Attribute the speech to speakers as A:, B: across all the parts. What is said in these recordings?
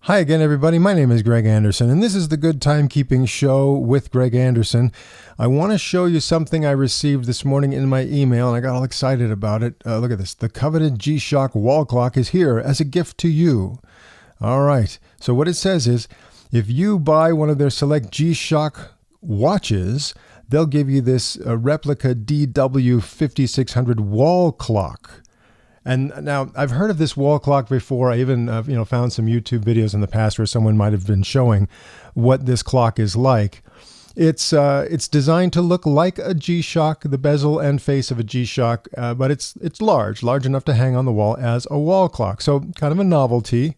A: Hi again, everybody. My name is Greg Anderson, and this is the Good Timekeeping Show with Greg Anderson. I want to show you something I received this morning in my email, and I got all excited about it. Look at this. The coveted G-Shock wall clock is here as a gift to you. All right. So what it says is, if you buy one of their select G-Shock watches, they'll give you this replica DW5600 wall clock. And now I've heard of this wall clock before. I even found some YouTube videos in the past where someone might have been showing what this clock is like. It's designed to look like a G-Shock, the bezel and face of a G-Shock, but it's large enough to hang on the wall as a wall clock. So kind of a novelty.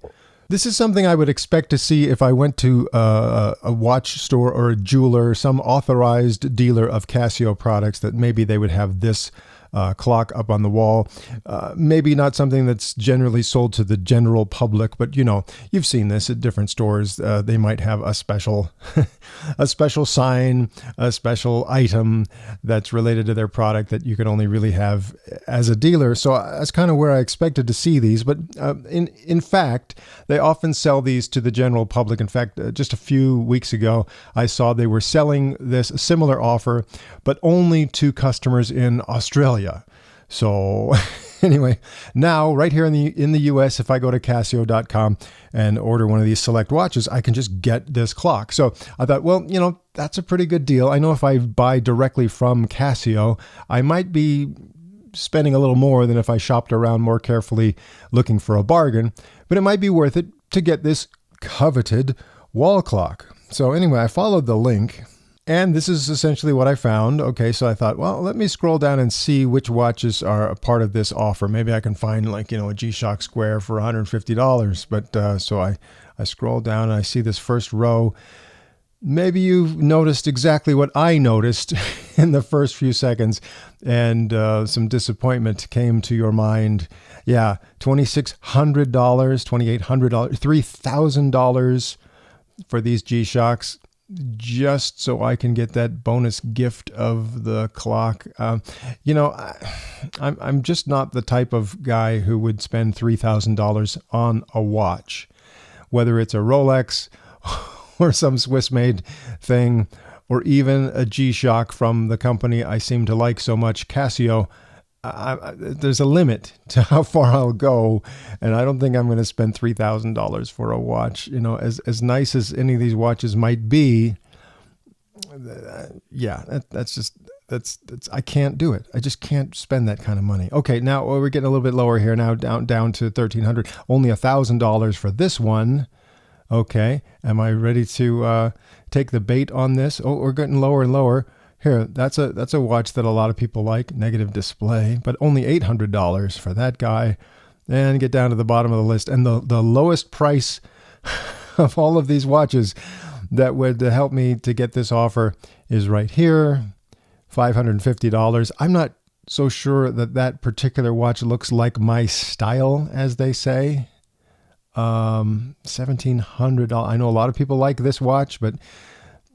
A: This is something I would expect to see if I went to a watch store or a jeweler, some authorized dealer of Casio products, that maybe they would have this clock up on the wall. Maybe not something that's generally sold to the general public, but you've seen this at different stores. They might have a special a special sign, a special item that's related to their product that you can only really have as a dealer. So that's kind of where I expected to see these. But in fact, they often sell these to the general public. In fact, just a few weeks ago, I saw they were selling this similar offer, but only to customers in Australia. So anyway, now right here in the US, if I go to Casio.com and order one of these select watches, I can just get this clock. So I thought, well, that's a pretty good deal. I know if I buy directly from Casio, I might be spending a little more than if I shopped around more carefully looking for a bargain, but it might be worth it to get this coveted wall clock. So anyway, I followed the link. And this is essentially what I found. Okay, so I thought, well, let me scroll down and see which watches are a part of this offer. Maybe I can find a G-Shock Square for $150. But so I scroll down and I see this first row. Maybe you've noticed exactly what I noticed in the first few seconds, and some disappointment came to your mind. Yeah, $2,600, $2,800, $3,000 for these G-Shocks, just so I can get that bonus gift of the clock. I'm just not the type of guy who would spend $3,000 on a watch, whether it's a Rolex or some Swiss-made thing, or even a G-Shock from the company I seem to like so much, Casio. There's a limit to how far I'll go, and I don't think I'm going to spend $3,000 for a watch. As nice as any of these watches might be, that's I can't do it. I just can't spend that kind of money. Okay, now we're getting a little bit lower here. Now down to $1,300. Only $1,000 for this one. Okay, am I ready to take the bait on this? Oh, we're getting lower and lower. Here, that's a watch that a lot of people like, negative display, but only $800 for that guy. And get down to the bottom of the list. And the lowest price of all of these watches that would help me to get this offer is right here, $550. I'm not so sure that particular watch looks like my style, as they say. $1,700. I know a lot of people like this watch, but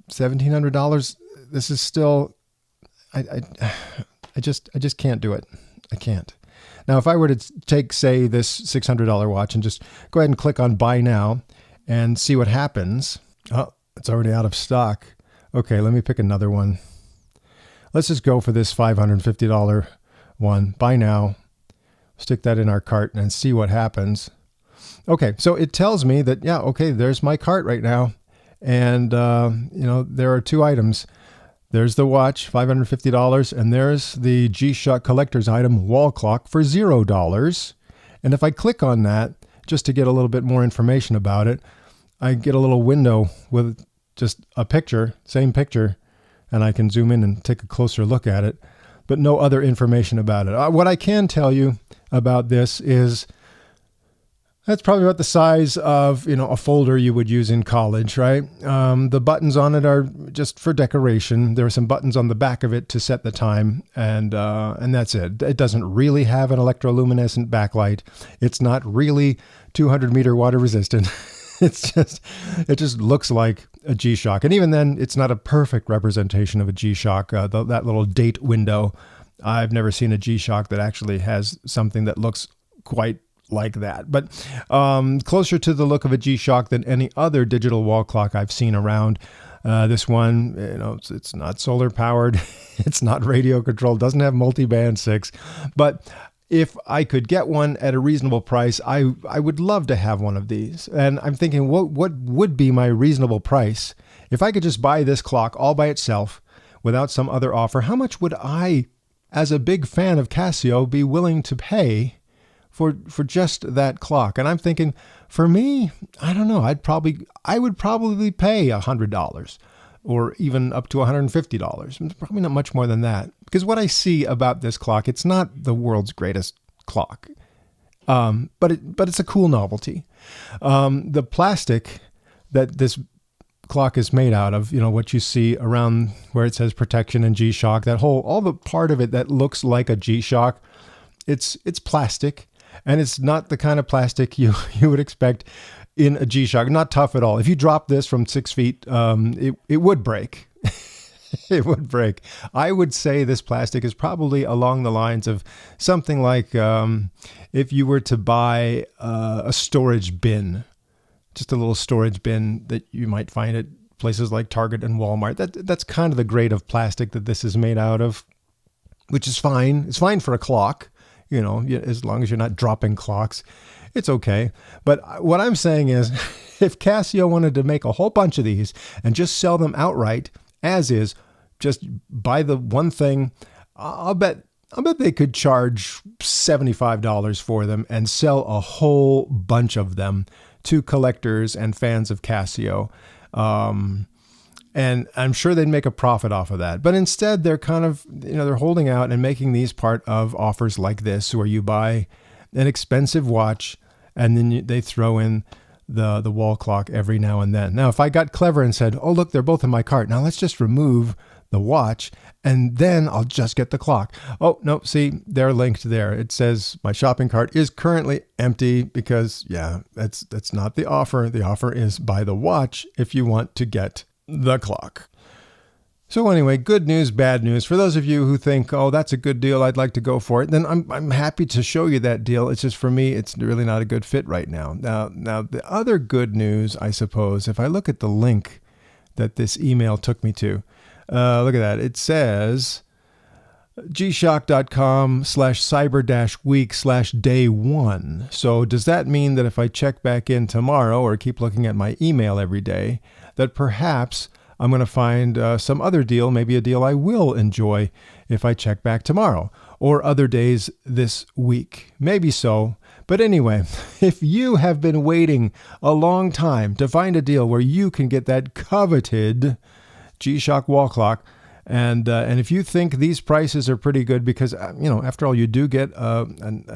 A: $1,700. This is still, I just can't do it. I can't. Now, if I were to take, say, this $600 watch and just go ahead and click on buy now and see what happens. Oh, it's already out of stock. Okay, let me pick another one. Let's just go for this $550 one. Buy now. Stick that in our cart and see what happens. Okay, so it tells me that, yeah, okay, there's my cart right now. And, there are two items. There's the watch, $550, and there's the G-Shock collector's item wall clock for $0. And if I click on that, just to get a little bit more information about it, I get a little window with just a picture, same picture, and I can zoom in and take a closer look at it, but no other information about it. What I can tell you about this is that's probably about the size of, a folder you would use in college, right? The buttons on it are just for decoration. There are some buttons on the back of it to set the time, and that's it. It doesn't really have an electroluminescent backlight. It's not really 200-meter water resistant. It just looks like a G-Shock. And even then, it's not a perfect representation of a G-Shock. That little date window, I've never seen a G-Shock that actually has something that looks quite like that, but closer to the look of a G-Shock than any other digital wall clock I've seen around. This one, it's not solar powered, it's not radio controlled, doesn't have multi-band 6, but if I could get one at a reasonable price, I would love to have one of these. And I'm thinking, what would be my reasonable price if I could just buy this clock all by itself without some other offer? How much would I, as a big fan of Casio, be willing to pay for just that clock? And I'm thinking, for me, I don't know. I would probably pay $100 or even up to $150. Probably not much more than that. Because what I see about this clock, it's not the world's greatest clock, but it's a cool novelty. The plastic that this clock is made out of, what you see around where it says protection and G-Shock, all the part of it that looks like a G-Shock, it's plastic, and it's not the kind of plastic you would expect in a G-Shock. Not tough at all. If you drop this from 6 feet, it would break. It would break. I would say this plastic is probably along the lines of something like if you were to buy a storage bin, just a little storage bin that you might find at places like Target and Walmart. That's kind of the grade of plastic that this is made out of, which is fine. It's fine for a clock, as long as you're not dropping clocks, it's okay. But what I'm saying is, if Casio wanted to make a whole bunch of these and just sell them outright, as is, just buy the one thing, I'll bet they could charge $75 for them and sell a whole bunch of them to collectors and fans of Casio. And I'm sure they'd make a profit off of that. But instead, they're kind of, they're holding out and making these part of offers like this, where you buy an expensive watch and then they throw in the wall clock every now and then. Now, if I got clever and said, oh, look, they're both in my cart. Now let's just remove the watch and then I'll just get the clock. Oh, no, see, they're linked there. It says my shopping cart is currently empty because, that's not the offer. The offer is buy the watch if you want to get the clock. So anyway, good news, bad news. For those of you who think, oh, that's a good deal, I'd like to go for it, then I'm happy to show you that deal. It's just, for me, it's really not a good fit right now. Now the other good news, I suppose, if I look at the link that this email took me to, look at that. It says gshock.com/cyber-week/day1. So does that mean that if I check back in tomorrow or keep looking at my email every day, that perhaps I'm going to find some other deal, maybe a deal I will enjoy if I check back tomorrow or other days this week? Maybe so. But anyway, if you have been waiting a long time to find a deal where you can get that coveted G-Shock wall clock, and if you think these prices are pretty good because, after all, you do get a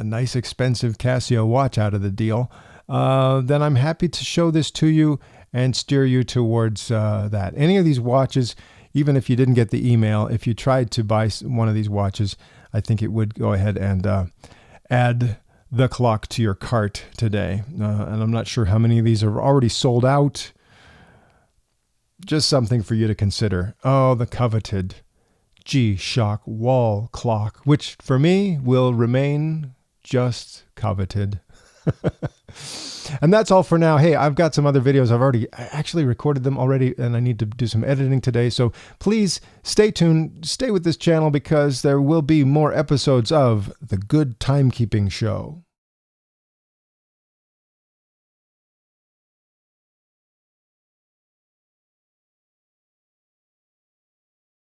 A: nice expensive Casio watch out of the deal, then I'm happy to show this to you and steer you towards that. Any of these watches, even if you didn't get the email, if you tried to buy one of these watches, I think it would go ahead and add the clock to your cart today. And I'm not sure how many of these are already sold out. Just something for you to consider. Oh, the coveted G-Shock wall clock, which for me will remain just coveted. And that's all for now. Hey, I've got some other videos. I actually recorded them already, and I need to do some editing today. So please stay tuned. Stay with this channel because there will be more episodes of The Good Timekeeping Show.